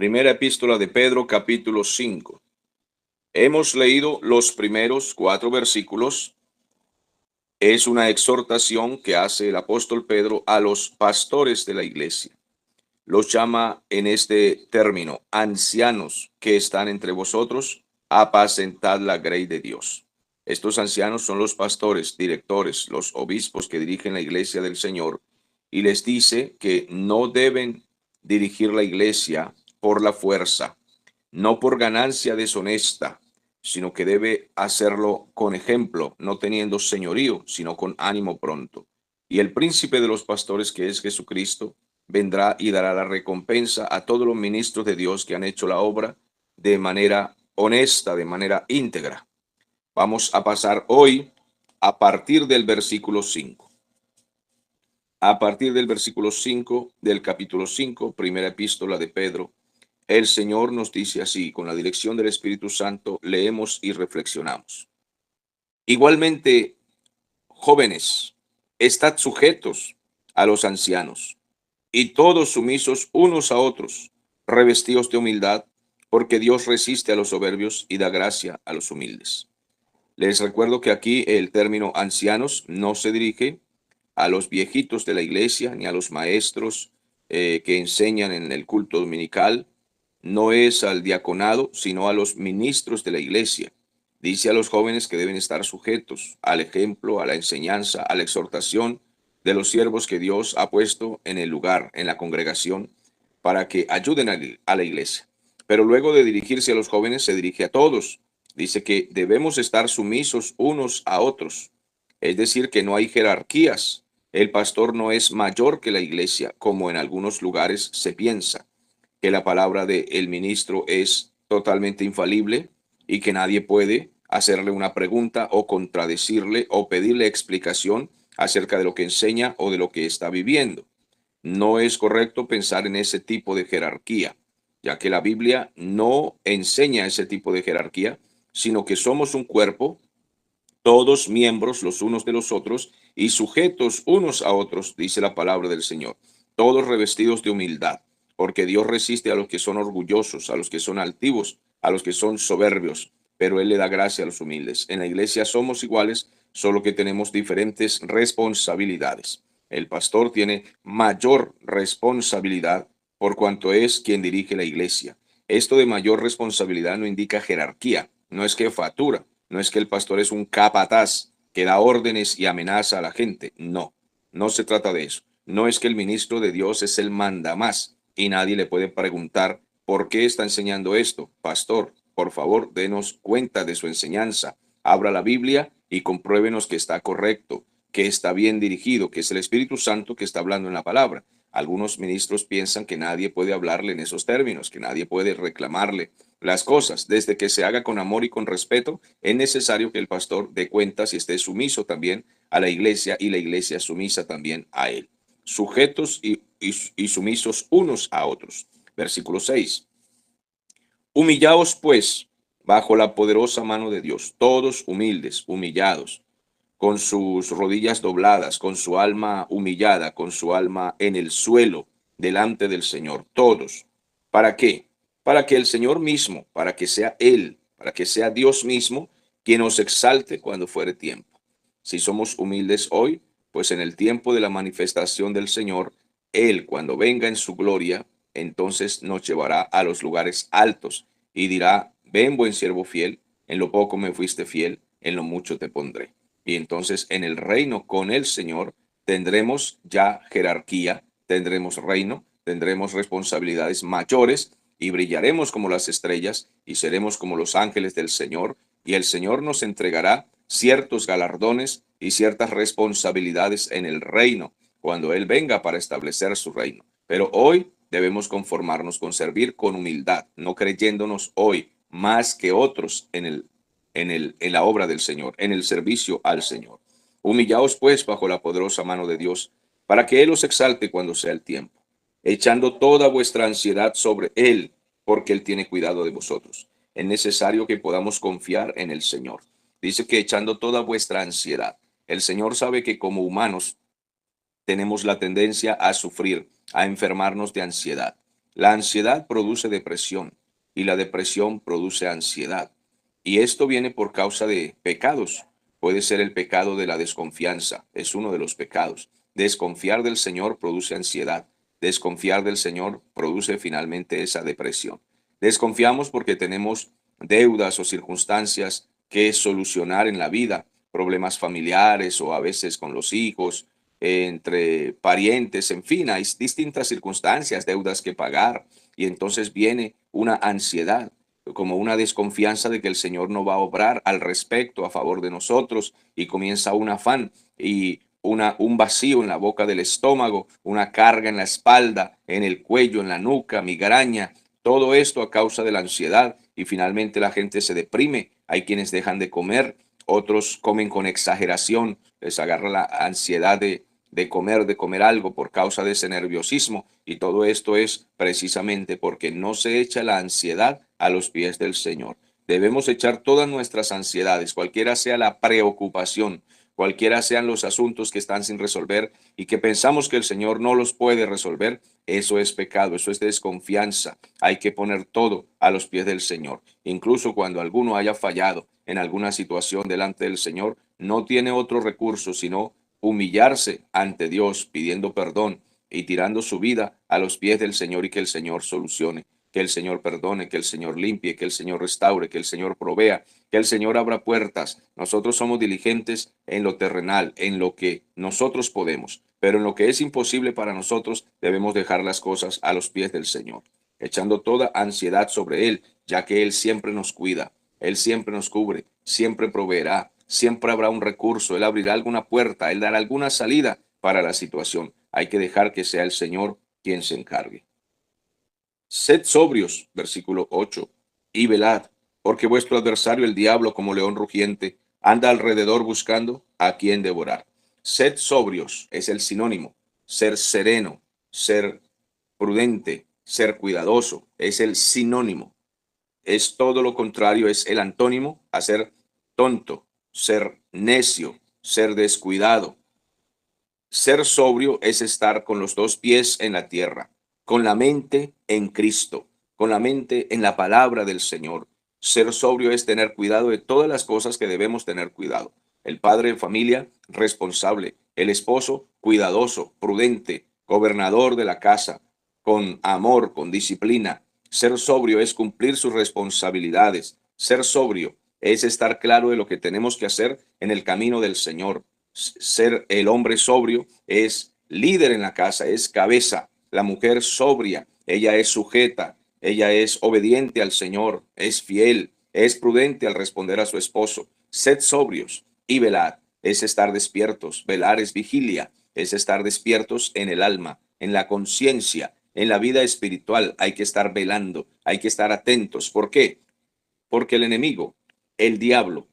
Primera epístola de Pedro, capítulo 5. Hemos leído los primeros 4 versículos. Es una exhortación que hace el apóstol Pedro a los pastores de la iglesia. Los llama en este término ancianos que están entre vosotros, apacentad la grey de Dios. Estos ancianos son los pastores, directores, los obispos que dirigen la iglesia del Señor, y les dice que no deben dirigir la iglesia por la fuerza, no por ganancia deshonesta, sino que debe hacerlo con ejemplo, no teniendo señorío, sino con ánimo pronto. Y el príncipe de los pastores, que es Jesucristo, vendrá y dará la recompensa a todos los ministros de Dios que han hecho la obra de manera honesta, de manera íntegra. Vamos a pasar hoy a partir del versículo 5. A partir del versículo 5 del capítulo 5, primera epístola de Pedro, el Señor nos dice así: con la dirección del Espíritu Santo, leemos y reflexionamos. Igualmente, jóvenes, estad sujetos a los ancianos, y todos sumisos unos a otros, revestidos de humildad, porque Dios resiste a los soberbios y da gracia a los humildes. Les recuerdo que aquí el término ancianos no se dirige a los viejitos de la iglesia ni a los maestros que enseñan en el culto dominical. No es al diaconado, sino a los ministros de la iglesia. Dice a los jóvenes que deben estar sujetos al ejemplo, a la enseñanza, a la exhortación de los siervos que Dios ha puesto en el lugar, en la congregación, para que ayuden a la iglesia. Pero luego de dirigirse a los jóvenes, se dirige a todos. Dice que debemos estar sumisos unos a otros. Es decir, que no hay jerarquías. El pastor no es mayor que la iglesia, como en algunos lugares se piensa, que la palabra del ministro es totalmente infalible y que nadie puede hacerle una pregunta o contradecirle o pedirle explicación acerca de lo que enseña o de lo que está viviendo. No es correcto pensar en ese tipo de jerarquía, ya que la Biblia no enseña ese tipo de jerarquía, sino que somos un cuerpo, todos miembros los unos de los otros y sujetos unos a otros, dice la palabra del Señor, todos revestidos de humildad, porque Dios resiste a los que son orgullosos, a los que son altivos, a los que son soberbios, pero Él le da gracia a los humildes. En la iglesia somos iguales, solo que tenemos diferentes responsabilidades. El pastor tiene mayor responsabilidad por cuanto es quien dirige la iglesia. Esto de mayor responsabilidad no indica jerarquía, no es jefatura. No es que el pastor es un capataz que da órdenes y amenaza a la gente. No, no se trata de eso. No es que el ministro de Dios es el mandamás y nadie le puede preguntar por qué está enseñando esto. Pastor, por favor, denos cuenta de su enseñanza. Abra la Biblia y compruébenos que está correcto, que está bien dirigido, que es el Espíritu Santo que está hablando en la palabra. Algunos ministros piensan que nadie puede hablarle en esos términos, que nadie puede reclamarle las cosas. Desde que se haga con amor y con respeto, es necesario que el pastor dé cuentas y esté sumiso también a la iglesia y la iglesia sumisa también a él. Sujetos y sumisos unos a otros. Versículo 6. Humillaos pues bajo la poderosa mano de Dios, todos humildes, humillados, con sus rodillas dobladas, con su alma humillada, con su alma en el suelo, delante del Señor, todos. ¿Para qué? Para que el Señor mismo, para que sea Él, para que sea Dios mismo, quien nos exalte cuando fuere tiempo. Si somos humildes hoy, pues en el tiempo de la manifestación del Señor, Él, cuando venga en su gloria, entonces nos llevará a los lugares altos y dirá: ven, buen siervo fiel, en lo poco me fuiste fiel, en lo mucho te pondré. Y entonces en el reino con el Señor tendremos ya jerarquía, tendremos reino, tendremos responsabilidades mayores y brillaremos como las estrellas y seremos como los ángeles del Señor, y el Señor nos entregará ciertos galardones y ciertas responsabilidades en el reino cuando Él venga para establecer su reino. Pero hoy debemos conformarnos con servir con humildad, no creyéndonos hoy más que otros en la obra del Señor, en el servicio al Señor. Humillaos pues bajo la poderosa mano de Dios, para que Él os exalte cuando sea el tiempo, echando toda vuestra ansiedad sobre Él, porque Él tiene cuidado de vosotros. Es necesario que podamos confiar en el Señor. Dice que echando toda vuestra ansiedad. El Señor sabe que como humanos tenemos la tendencia a sufrir, a enfermarnos de ansiedad. La ansiedad produce depresión y la depresión produce ansiedad. Y esto viene por causa de pecados. Puede ser el pecado de la desconfianza, es uno de los pecados. Desconfiar del Señor produce ansiedad. Desconfiar del Señor produce finalmente esa depresión. Desconfiamos porque tenemos deudas o circunstancias que solucionar en la vida, problemas familiares o a veces con los hijos, entre parientes, en fin, hay distintas circunstancias, deudas que pagar, y entonces viene una ansiedad, como una desconfianza de que el Señor no va a obrar al respecto a favor de nosotros, y comienza un afán y un vacío en la boca del estómago, una carga en la espalda, en el cuello, en la nuca, migraña, todo esto a causa de la ansiedad, y finalmente la gente se deprime. Hay quienes dejan de comer, otros comen con exageración, les agarra la ansiedad de comer algo por causa de ese nerviosismo, y todo esto es precisamente porque no se echa la ansiedad a los pies del Señor. Debemos echar todas nuestras ansiedades, cualquiera sea la preocupación, cualquiera sean los asuntos que están sin resolver y que pensamos que el Señor no los puede resolver. Eso es pecado, eso es desconfianza. Hay que poner todo a los pies del Señor. Incluso cuando alguno haya fallado en alguna situación delante del Señor, no tiene otro recurso sino humillarse ante Dios pidiendo perdón y tirando su vida a los pies del Señor, y que el Señor solucione, que el Señor perdone, que el Señor limpie, que el Señor restaure, que el Señor provea, que el Señor abra puertas. Nosotros somos diligentes en lo terrenal, en lo que nosotros podemos, pero en lo que es imposible para nosotros debemos dejar las cosas a los pies del Señor, echando toda ansiedad sobre Él, ya que Él siempre nos cuida, Él siempre nos cubre, siempre proveerá, siempre habrá un recurso, Él abrirá alguna puerta, Él dará alguna salida para la situación. Hay que dejar que sea el Señor quien se encargue. Sed sobrios, versículo 8, y velad, porque vuestro adversario el diablo, como león rugiente, anda alrededor buscando a quien devorar. Sed sobrios es el sinónimo, ser sereno, ser prudente, ser cuidadoso, es el sinónimo. Es todo lo contrario, es el antónimo a ser tonto, ser necio, ser descuidado. Ser sobrio es estar con los dos pies en la tierra, con la mente en Cristo, con la mente en la palabra del Señor. Ser sobrio es tener cuidado de todas las cosas que debemos tener cuidado. El padre de familia, responsable. El esposo, cuidadoso, prudente, gobernador de la casa, con amor, con disciplina. Ser sobrio es cumplir sus responsabilidades. Ser sobrio es estar claro de lo que tenemos que hacer en el camino del Señor. Ser el hombre sobrio es líder en la casa, es cabeza. La mujer sobria, ella es sujeta, ella es obediente al Señor, es fiel, es prudente al responder a su esposo. Sed sobrios y velad, es estar despiertos. Velar es vigilia, es estar despiertos en el alma, en la conciencia, en la vida espiritual. Hay que estar velando, hay que estar atentos. ¿Por qué? Porque el enemigo, el diablo,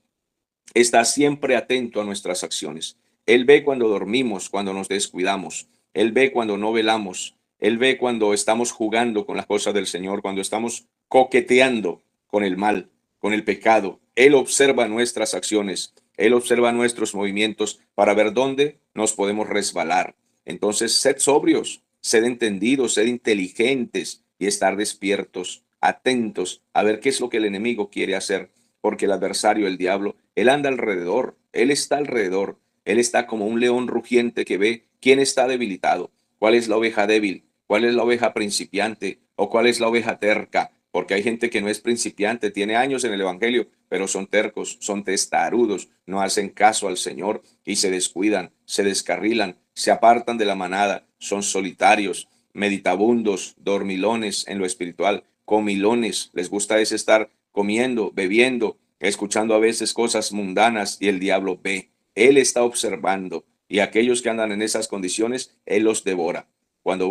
está siempre atento a nuestras acciones. Él ve cuando dormimos, cuando nos descuidamos. Él ve cuando no velamos. Él ve cuando estamos jugando con las cosas del Señor, cuando estamos coqueteando con el mal, con el pecado. Él observa nuestras acciones. Él observa nuestros movimientos para ver dónde nos podemos resbalar. Entonces, sed sobrios, sed entendidos, sed inteligentes y estar despiertos, atentos a ver qué es lo que el enemigo quiere hacer, porque el adversario, el diablo, él anda alrededor, él está alrededor, él está como un león rugiente que ve quién está debilitado, cuál es la oveja débil, cuál es la oveja principiante o cuál es la oveja terca, porque hay gente que no es principiante, tiene años en el evangelio, pero son tercos, son testarudos, no hacen caso al Señor y se descuidan, se descarrilan, se apartan de la manada, son solitarios, meditabundos, dormilones en lo espiritual, comilones, les gusta es estar comiendo, bebiendo, escuchando a veces cosas mundanas, y el diablo ve, él está observando, y aquellos que andan en esas condiciones, él los devora. Cuando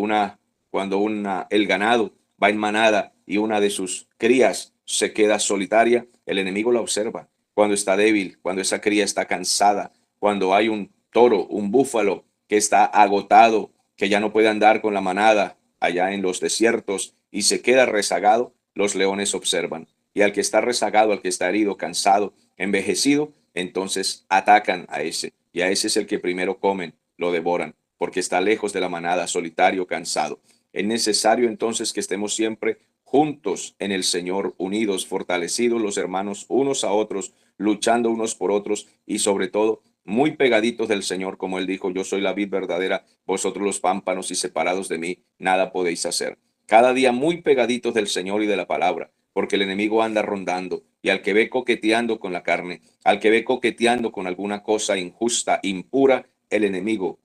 el ganado va en manada y una de sus crías se queda solitaria, el enemigo la observa. Cuando está débil, cuando esa cría está cansada, cuando hay un toro, un búfalo que está agotado, que ya no puede andar con la manada allá en los desiertos y se queda rezagado, los leones observan. Y al que está rezagado, al que está herido, cansado, envejecido, entonces atacan a ese. Y a ese es el que primero comen, lo devoran, porque está lejos de la manada, solitario, cansado. Es necesario entonces que estemos siempre juntos en el Señor, unidos, fortalecidos los hermanos unos a otros, luchando unos por otros y sobre todo muy pegaditos del Señor, como él dijo, yo soy la vid verdadera, vosotros los pámpanos y separados de mí, nada podéis hacer. Cada día muy pegaditos del Señor y de la palabra, porque el enemigo anda rondando y al que ve coqueteando con la carne, al que ve coqueteando con alguna cosa injusta, impura, el enemigo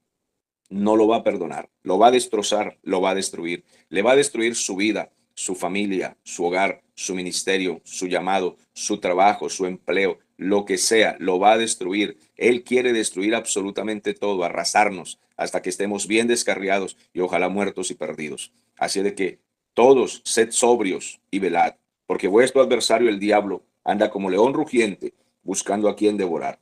no lo va a perdonar, lo va a destrozar, lo va a destruir, le va a destruir su vida, su familia, su hogar, su ministerio, su llamado, su trabajo, su empleo, lo que sea, lo va a destruir. Él quiere destruir absolutamente todo, arrasarnos hasta que estemos bien descarriados y ojalá muertos y perdidos. Así de que todos sed sobrios y velad, porque vuestro adversario el diablo anda como león rugiente buscando a quien devorar.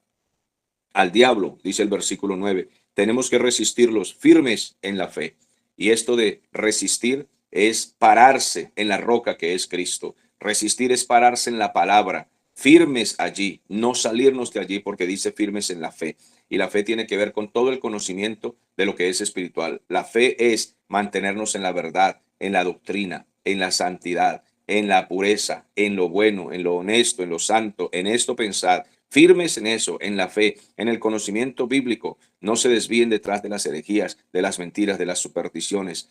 Al diablo, dice el versículo 9, tenemos que resistirlos firmes en la fe. Y esto de resistir es pararse en la roca que es Cristo. Resistir es pararse en la palabra, firmes allí, no salirnos de allí porque dice firmes en la fe. Y la fe tiene que ver con todo el conocimiento de lo que es espiritual. La fe es mantenernos en la verdad, en la doctrina, en la santidad, en la pureza, en lo bueno, en lo honesto, en lo santo, en esto pensad. Firmes en eso, en la fe, en el conocimiento bíblico. No se desvíen detrás de las herejías, de las mentiras, de las supersticiones.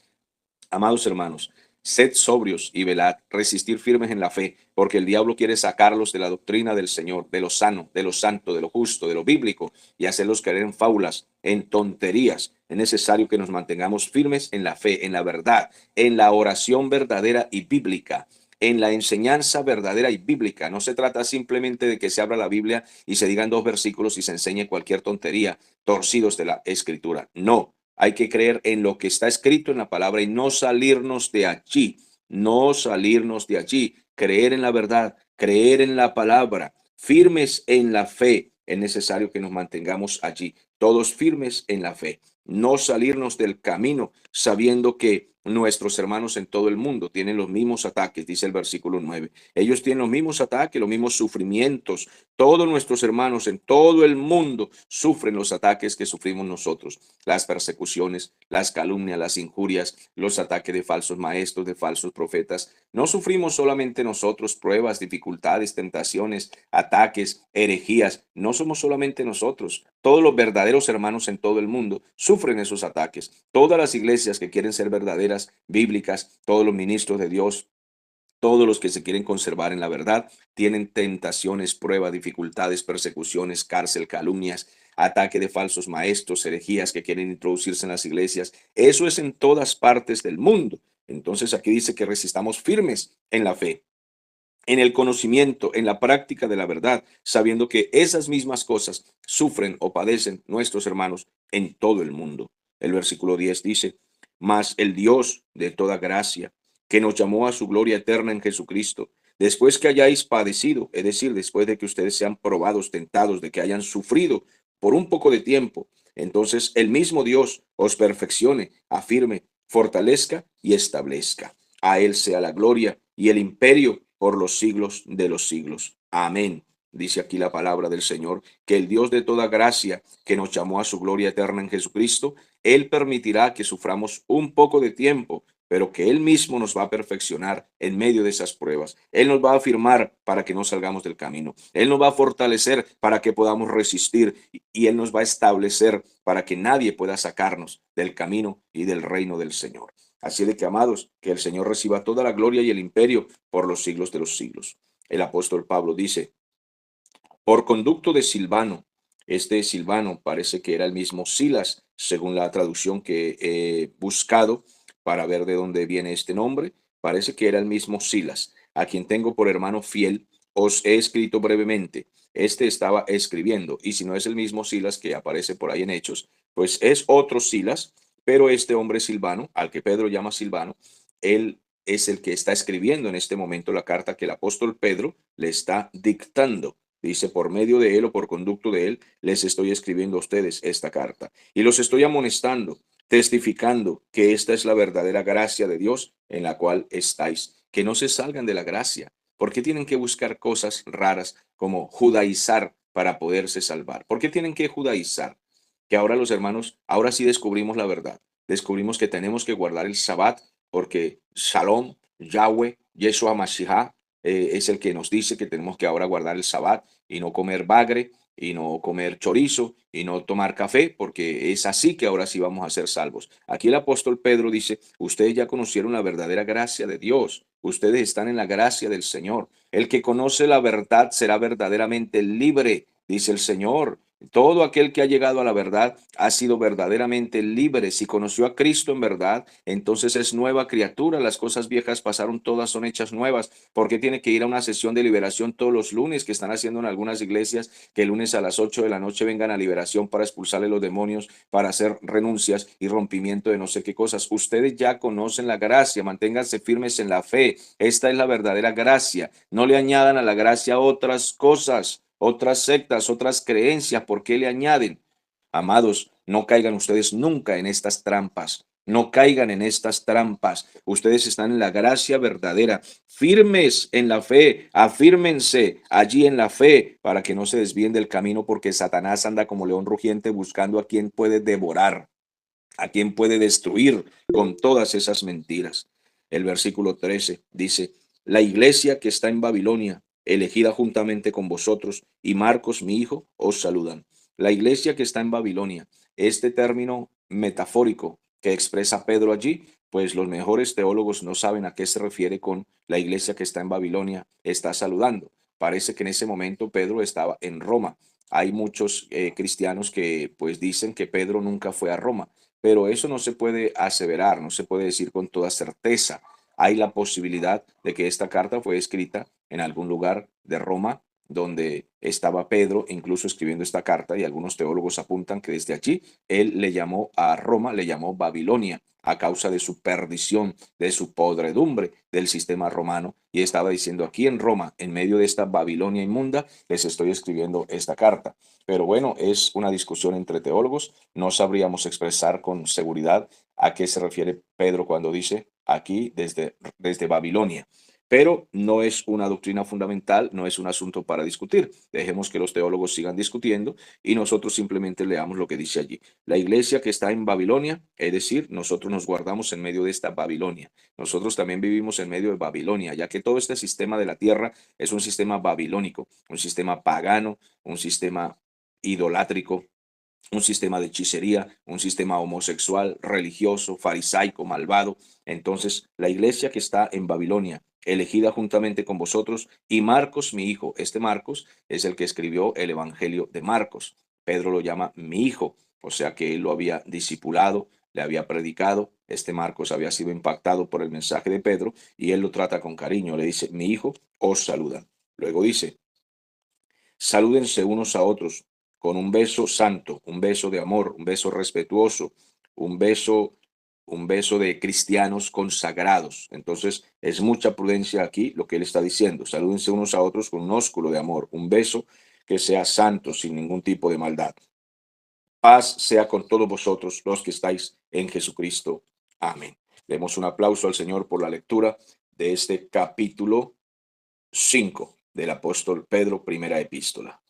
Amados hermanos, sed sobrios y velad, resistir firmes en la fe, porque el diablo quiere sacarlos de la doctrina del Señor, de lo sano, de lo santo, de lo justo, de lo bíblico, y hacerlos caer en fábulas, en tonterías. Es necesario que nos mantengamos firmes en la fe, en la verdad, en la oración verdadera y bíblica, en la enseñanza verdadera y bíblica. No se trata simplemente de que se abra la Biblia y se digan dos versículos y se enseñe cualquier tontería, torcidos de la escritura. No, hay que creer en lo que está escrito en la palabra y no salirnos de allí, no salirnos de allí, creer en la verdad, creer en la palabra, firmes en la fe. Es necesario que nos mantengamos allí, todos firmes en la fe, no salirnos del camino sabiendo que nuestros hermanos en todo el mundo tienen los mismos ataques, dice el versículo 9. Ellos tienen los mismos ataques, los mismos sufrimientos. Todos nuestros hermanos en todo el mundo sufren los ataques que sufrimos nosotros, las persecuciones, las calumnias, las injurias, los ataques de falsos maestros, de falsos profetas. No sufrimos solamente nosotros pruebas, dificultades, tentaciones, ataques, herejías. No somos solamente nosotros. Todos los verdaderos hermanos en todo el mundo sufren esos ataques. Todas las iglesias que quieren ser verdaderas, bíblicas, todos los ministros de Dios, todos los que se quieren conservar en la verdad tienen tentaciones, pruebas, dificultades, persecuciones, cárcel, calumnias, ataque de falsos maestros, herejías que quieren introducirse en las iglesias. Eso es en todas partes del mundo. Entonces aquí dice que resistamos firmes en la fe, en el conocimiento, en la práctica de la verdad, sabiendo que esas mismas cosas sufren o padecen nuestros hermanos en todo el mundo. El versículo 10 dice, mas el Dios de toda gracia, que nos llamó a su gloria eterna en Jesucristo, después que hayáis padecido, es decir, después de que ustedes sean probados, tentados, de que hayan sufrido por un poco de tiempo, entonces el mismo Dios os perfeccione, afirme, fortalezca y establezca. A Él sea la gloria y el imperio por los siglos de los siglos. Amén. Dice aquí la palabra del Señor, que el Dios de toda gracia, que nos llamó a su gloria eterna en Jesucristo, Él permitirá que suframos un poco de tiempo, pero que Él mismo nos va a perfeccionar en medio de esas pruebas. Él nos va a afirmar para que no salgamos del camino. Él nos va a fortalecer para que podamos resistir y Él nos va a establecer para que nadie pueda sacarnos del camino y del reino del Señor. Así de que, amados, que el Señor reciba toda la gloria y el imperio por los siglos de los siglos. El apóstol Pablo dice, por conducto de Silvano, este Silvano parece que era el mismo Silas, según la traducción que he buscado para ver de dónde viene este nombre, parece que era el mismo Silas, a quien tengo por hermano fiel, os he escrito brevemente. Este estaba escribiendo, y si no es el mismo Silas que aparece por ahí en Hechos, pues es otro Silas, pero este hombre Silvano, al que Pedro llama Silvano, él es el que está escribiendo en este momento la carta que el apóstol Pedro le está dictando. Dice, por medio de él o por conducto de él, les estoy escribiendo a ustedes esta carta. Y los estoy amonestando, testificando que esta es la verdadera gracia de Dios en la cual estáis. Que no se salgan de la gracia. ¿Por qué tienen que buscar cosas raras como judaizar para poderse salvar? ¿Por qué tienen que judaizar? Que ahora los hermanos, ahora sí descubrimos la verdad. Descubrimos que tenemos que guardar el Sabbat porque Shalom, Yahweh, Yeshua Mashiach, es el que nos dice que tenemos que ahora guardar el Sabbat y no comer bagre y no comer chorizo y no tomar café, porque es así que ahora sí vamos a ser salvos. Aquí el apóstol Pedro dice, ustedes ya conocieron la verdadera gracia de Dios, ustedes están en la gracia del Señor. El que conoce la verdad será verdaderamente libre, dice el Señor. Todo aquel que ha llegado a la verdad ha sido verdaderamente libre. Si conoció a Cristo en verdad, entonces es nueva criatura. Las cosas viejas pasaron, todas son hechas nuevas. ¿Por qué tiene que ir a una sesión de liberación todos los lunes que están haciendo en algunas iglesias, que el lunes a las 8 de la noche vengan a liberación para expulsarle los demonios, para hacer renuncias y rompimiento de no sé qué cosas? Ustedes ya conocen la gracia, manténganse firmes en la fe. Esta es la verdadera gracia. No le añadan a la gracia otras cosas, otras sectas, otras creencias. ¿Por qué le añaden? Amados, no caigan ustedes nunca en estas trampas. No caigan en estas trampas. Ustedes están en la gracia verdadera, firmes en la fe, afírmense allí en la fe para que no se desvíen del camino, porque Satanás anda como león rugiente buscando a quien puede devorar, a quien puede destruir con todas esas mentiras. El versículo 13 dice, la iglesia que está en Babilonia, elegida juntamente con vosotros, y Marcos, mi hijo, os saludan. La iglesia que está en Babilonia, este término metafórico que expresa Pedro allí, pues los mejores teólogos no saben a qué se refiere con la iglesia que está en Babilonia, está saludando. Parece que en ese momento Pedro estaba en Roma. Hay muchos cristianos que pues dicen que Pedro nunca fue a Roma, pero eso no se puede aseverar, no se puede decir con toda certeza. Hay la posibilidad de que esta carta fue escrita en algún lugar de Roma donde estaba Pedro incluso escribiendo esta carta, y algunos teólogos apuntan que desde allí él le llamó a Roma, le llamó Babilonia a causa de su perdición, de su podredumbre del sistema romano, y estaba diciendo, aquí en Roma, en medio de esta Babilonia inmunda, les estoy escribiendo esta carta. Pero bueno, es una discusión entre teólogos. No sabríamos expresar con seguridad a qué se refiere Pedro cuando dice aquí desde Babilonia. Pero no es una doctrina fundamental, no es un asunto para discutir. Dejemos que los teólogos sigan discutiendo y nosotros simplemente leamos lo que dice allí. La iglesia que está en Babilonia, es decir, nosotros nos guardamos en medio de esta Babilonia. Nosotros también vivimos en medio de Babilonia, ya que todo este sistema de la tierra es un sistema babilónico, un sistema pagano, un sistema idolátrico, un sistema de hechicería, un sistema homosexual, religioso, farisaico, malvado. Entonces, la iglesia que está en Babilonia, elegida juntamente con vosotros, y Marcos, mi hijo. Este Marcos es el que escribió el Evangelio de Marcos. Pedro lo llama mi hijo, o sea que él lo había discipulado, le había predicado. Este Marcos había sido impactado por el mensaje de Pedro y él lo trata con cariño. Le dice, mi hijo, os saluda. Luego dice, salúdense unos a otros con un beso santo, un beso de amor, un beso respetuoso, un beso, un beso de cristianos consagrados. Entonces, es mucha prudencia aquí lo que él está diciendo. Salúdense unos a otros con un ósculo de amor, un beso que sea santo, sin ningún tipo de maldad. Paz sea con todos vosotros los que estáis en Jesucristo. Amén. Demos un aplauso al Señor por la lectura de este capítulo 5 del apóstol Pedro, primera epístola.